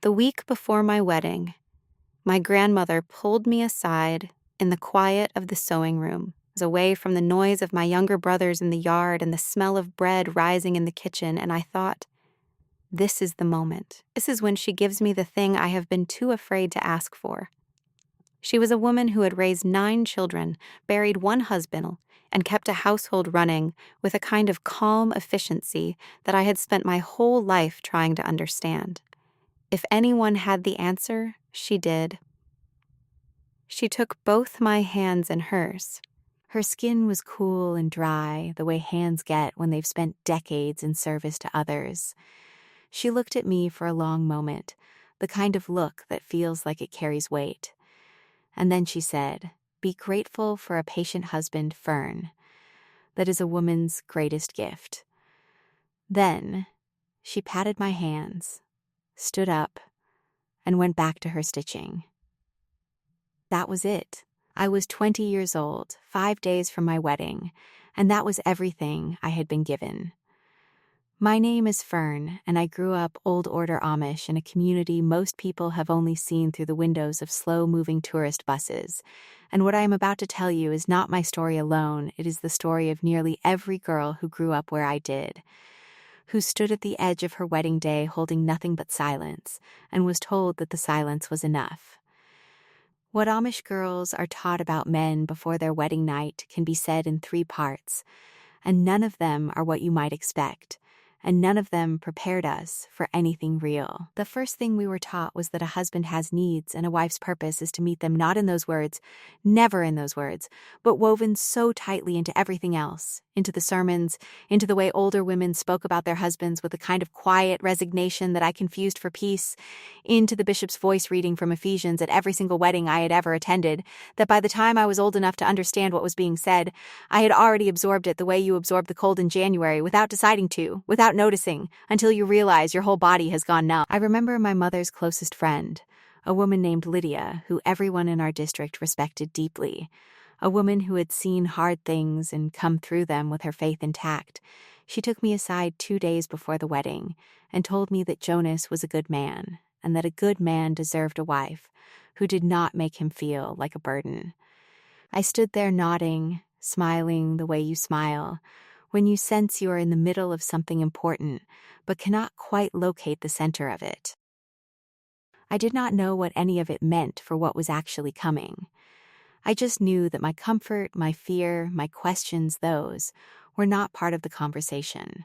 The week before my wedding, my grandmother pulled me aside in the quiet of the sewing room, away from the noise of my younger brothers in the yard and the smell of bread rising in the kitchen, and I thought, this is the moment. This is when she gives me the thing I have been too afraid to ask for. She was a woman who had raised 9 children, buried 1 husband, and kept a household running with a kind of calm efficiency that I had spent my whole life trying to understand. If anyone had the answer, she did. She took both my hands in hers. Her skin was cool and dry, the way hands get when they've spent decades in service to others. She looked at me for a long moment, the kind of look that feels like it carries weight. And then she said, "Be grateful for a patient husband, Fern. That is a woman's greatest gift." Then she patted my hands, stood up, and went back to her stitching. That was it. I was 20 years old, 5 days from my wedding, and that was everything I had been given. My name is Fern, and I grew up old order Amish in a community most people have only seen through the windows of slow-moving tourist buses. And what I am about to tell you is not my story alone, it is the story of nearly every girl who grew up where I did, who stood at the edge of her wedding day holding nothing but silence, and was told that the silence was enough. What Amish girls are taught about men before their wedding night can be said in 3 parts, and none of them are what you might expect, and none of them prepared us for anything real. The first thing we were taught was that a husband has needs and a wife's purpose is to meet them not in those words, never in those words, but woven so tightly into everything else, into the sermons, into the way older women spoke about their husbands with a kind of quiet resignation that I confused for peace, into the bishop's voice reading from Ephesians at every single wedding I had ever attended, that by the time I was old enough to understand what was being said, I had already absorbed it the way you absorb the cold in January without deciding to, without noticing, until you realize your whole body has gone numb. I remember my mother's closest friend, a woman named Lydia, who everyone in our district respected deeply, a woman who had seen hard things and come through them with her faith intact. She took me aside 2 days before the wedding and told me that Jonas was a good man, and that a good man deserved a wife who did not make him feel like a burden. I stood there nodding, smiling the way you smile, when you sense you are in the middle of something important, but cannot quite locate the center of it. I did not know what any of it meant for what was actually coming. I just knew that my comfort, my fear, my questions, those were not part of the conversation,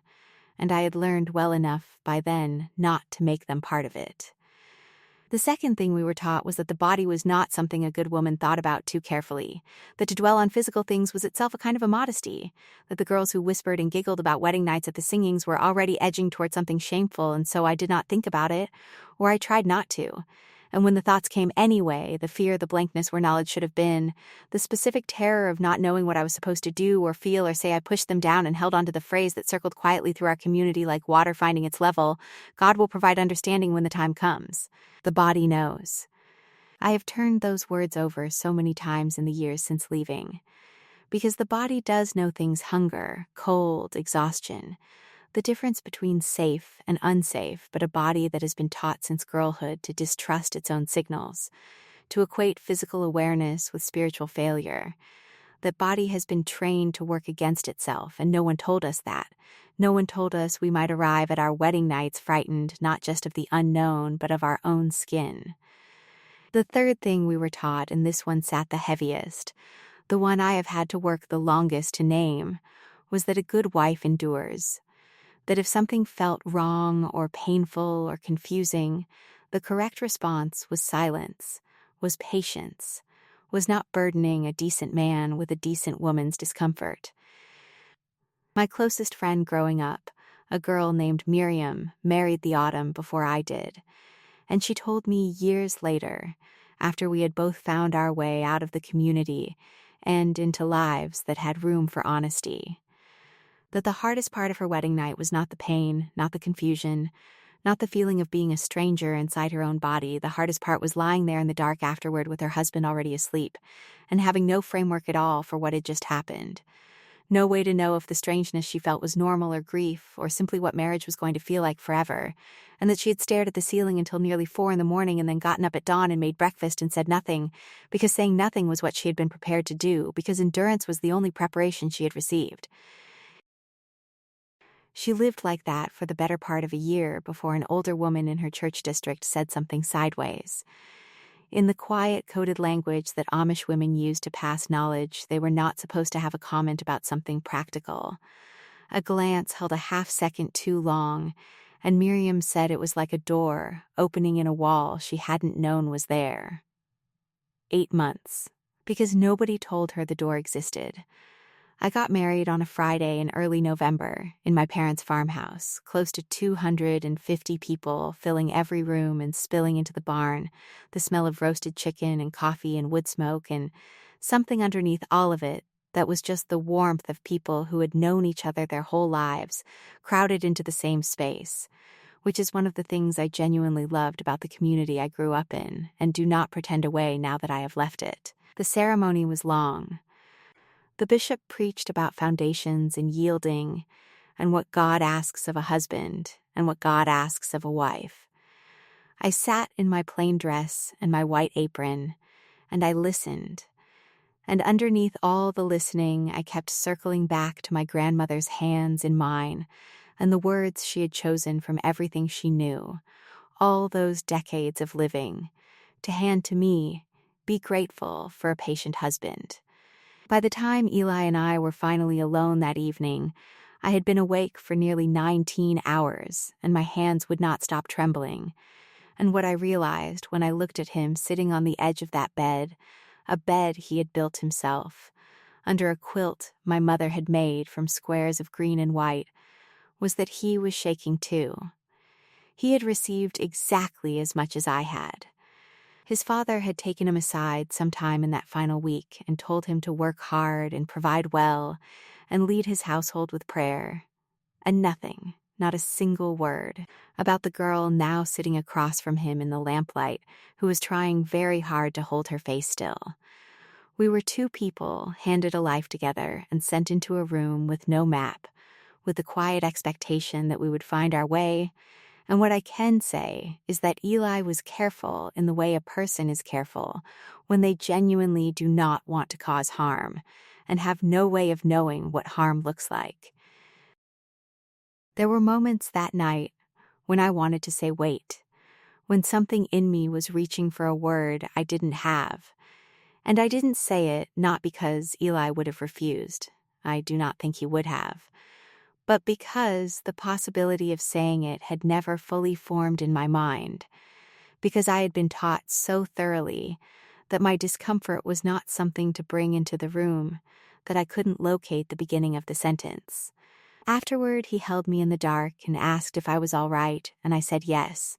and I had learned well enough by then not to make them part of it. The second thing we were taught was that the body was not something a good woman thought about too carefully, that to dwell on physical things was itself a kind of a modesty, that the girls who whispered and giggled about wedding nights at the singings were already edging toward something shameful, and so I did not think about it, or I tried not to. And when the thoughts came anyway, the fear, the blankness where knowledge should have been, the specific terror of not knowing what I was supposed to do or feel or say, I pushed them down and held on to the phrase that circled quietly through our community like water finding its level, God will provide understanding when the time comes. The body knows. I have turned those words over so many times in the years since leaving, because the body does know things: hunger, cold, exhaustion, the difference between safe and unsafe, but a body that has been taught since girlhood to distrust its own signals, to equate physical awareness with spiritual failure. That body has been trained to work against itself, and no one told us that. No one told us we might arrive at our wedding nights frightened not just of the unknown, but of our own skin. The third thing we were taught, and this one sat the heaviest, the one I have had to work the longest to name, was that a good wife endures. That if something felt wrong or painful or confusing, the correct response was silence, was patience, was not burdening a decent man with a decent woman's discomfort. My closest friend growing up, a girl named Miriam, married the autumn before I did, and she told me years later, after we had both found our way out of the community and into lives that had room for honesty, that the hardest part of her wedding night was not the pain, not the confusion, not the feeling of being a stranger inside her own body. The hardest part was lying there in the dark afterward with her husband already asleep and having no framework at all for what had just happened. No way to know if the strangeness she felt was normal or grief, or simply what marriage was going to feel like forever, and that she had stared at the ceiling until nearly 4 in the morning and then gotten up at dawn and made breakfast and said nothing, because saying nothing was what she had been prepared to do, because endurance was the only preparation she had received. She lived like that for the better part of a year before an older woman in her church district said something sideways. In the quiet, coded language that Amish women use to pass knowledge, they were not supposed to have a comment about something practical. A glance held a half-second too long, and Miriam said it was like a door opening in a wall she hadn't known was there. 8 months. Because nobody told her the door existed. I got married on a Friday in early November in my parents' farmhouse, close to 250 people filling every room and spilling into the barn, the smell of roasted chicken and coffee and wood smoke, and something underneath all of it that was just the warmth of people who had known each other their whole lives, crowded into the same space, which is one of the things I genuinely loved about the community I grew up in and do not pretend away now that I have left it. The ceremony was long. The bishop preached about foundations and yielding, and what God asks of a husband, and what God asks of a wife. I sat in my plain dress and my white apron, and I listened. And underneath all the listening, I kept circling back to my grandmother's hands in mine, and the words she had chosen from everything she knew, all those decades of living, to hand to me, be grateful for a patient husband. By the time Eli and I were finally alone that evening, I had been awake for nearly 19 hours, and my hands would not stop trembling. And what I realized when I looked at him sitting on the edge of that bed, a bed he had built himself, under a quilt my mother had made from squares of green and white, was that he was shaking too. He had received exactly as much as I had. His father had taken him aside sometime in that final week and told him to work hard and provide well and lead his household with prayer. And nothing, not a single word, about the girl now sitting across from him in the lamplight who was trying very hard to hold her face still. We were 2 people handed a life together and sent into a room with no map, with the quiet expectation that we would find our way. And what I can say is that Eli was careful in the way a person is careful when they genuinely do not want to cause harm and have no way of knowing what harm looks like. There were moments that night when I wanted to say wait, when something in me was reaching for a word I didn't have. And I didn't say it not because Eli would have refused. I do not think he would have. But because the possibility of saying it had never fully formed in my mind, because I had been taught so thoroughly that my discomfort was not something to bring into the room, that I couldn't locate the beginning of the sentence. Afterward, he held me in the dark and asked if I was all right, and I said yes,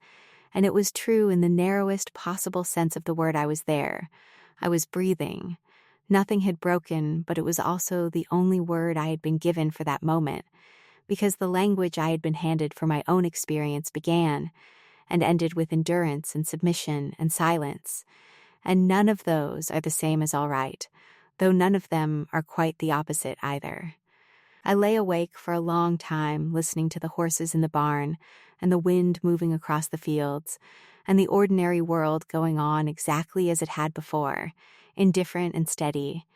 and it was true in the narrowest possible sense of the word. I was there. I was breathing. Nothing had broken, but it was also the only word I had been given for that moment, because the language I had been handed for my own experience began and ended with endurance and submission and silence, and none of those are the same as all right, though none of them are quite the opposite either. I lay awake for a long time listening to the horses in the barn and the wind moving across the fields and the ordinary world going on exactly as it had before, indifferent and steady,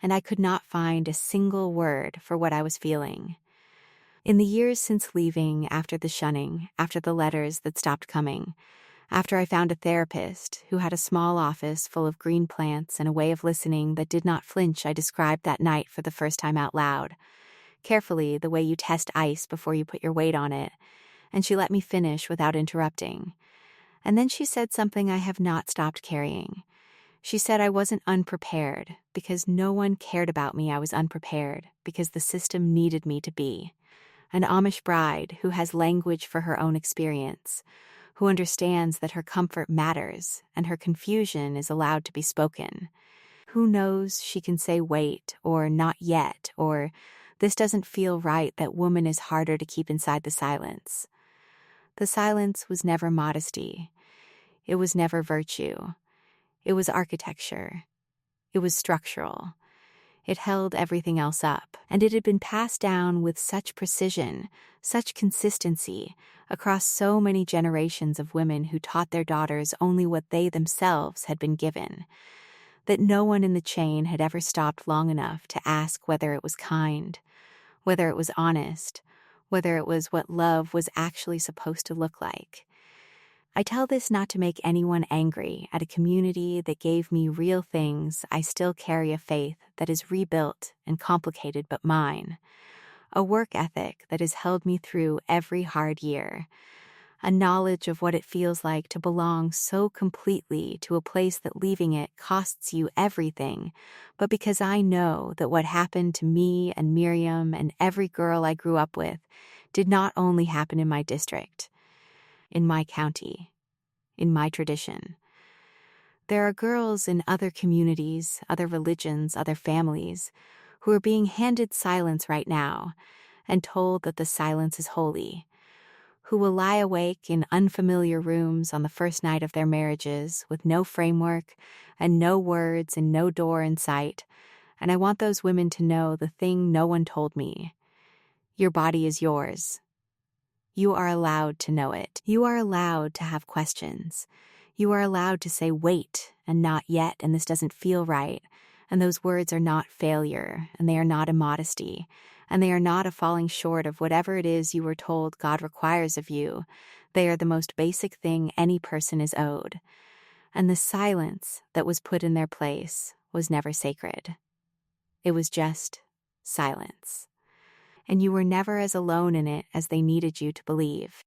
and I could not find a single word for what I was feeling. In the years since leaving, after the shunning, after the letters that stopped coming, after I found a therapist who had a small office full of green plants and a way of listening that did not flinch, I described that night for the first time out loud, carefully the way you test ice before you put your weight on it, and she let me finish without interrupting. And then she said something I have not stopped carrying. She said I wasn't unprepared, because no one cared about me. I was unprepared, because the system needed me to be. An Amish bride who has language for her own experience, who understands that her comfort matters and her confusion is allowed to be spoken. Who knows she can say wait, or not yet, or this doesn't feel right, that woman is harder to keep inside the silence. The silence was never modesty. It was never virtue. It was architecture. It was structural. It held everything else up, and it had been passed down with such precision, such consistency, across so many generations of women who taught their daughters only what they themselves had been given, that no one in the chain had ever stopped long enough to ask whether it was kind, whether it was honest, whether it was what love was actually supposed to look like. I tell this not to make anyone angry at a community that gave me real things. I still carry a faith that is rebuilt and complicated but mine, a work ethic that has held me through every hard year, a knowledge of what it feels like to belong so completely to a place that leaving it costs you everything, but because I know that what happened to me and Miriam and every girl I grew up with did not only happen in my district, in my county, in my tradition. There are girls in other communities, other religions, other families, who are being handed silence right now and told that the silence is holy, who will lie awake in unfamiliar rooms on the first night of their marriages with no framework and no words and no door in sight. And I want those women to know the thing no one told me. Your body is yours. You are allowed to know it. You are allowed to have questions. You are allowed to say wait and not yet, and this doesn't feel right. And those words are not failure, and they are not immodesty, and they are not a falling short of whatever it is you were told God requires of you. They are the most basic thing any person is owed. And the silence that was put in their place was never sacred. It was just silence. And you were never as alone in it as they needed you to believe.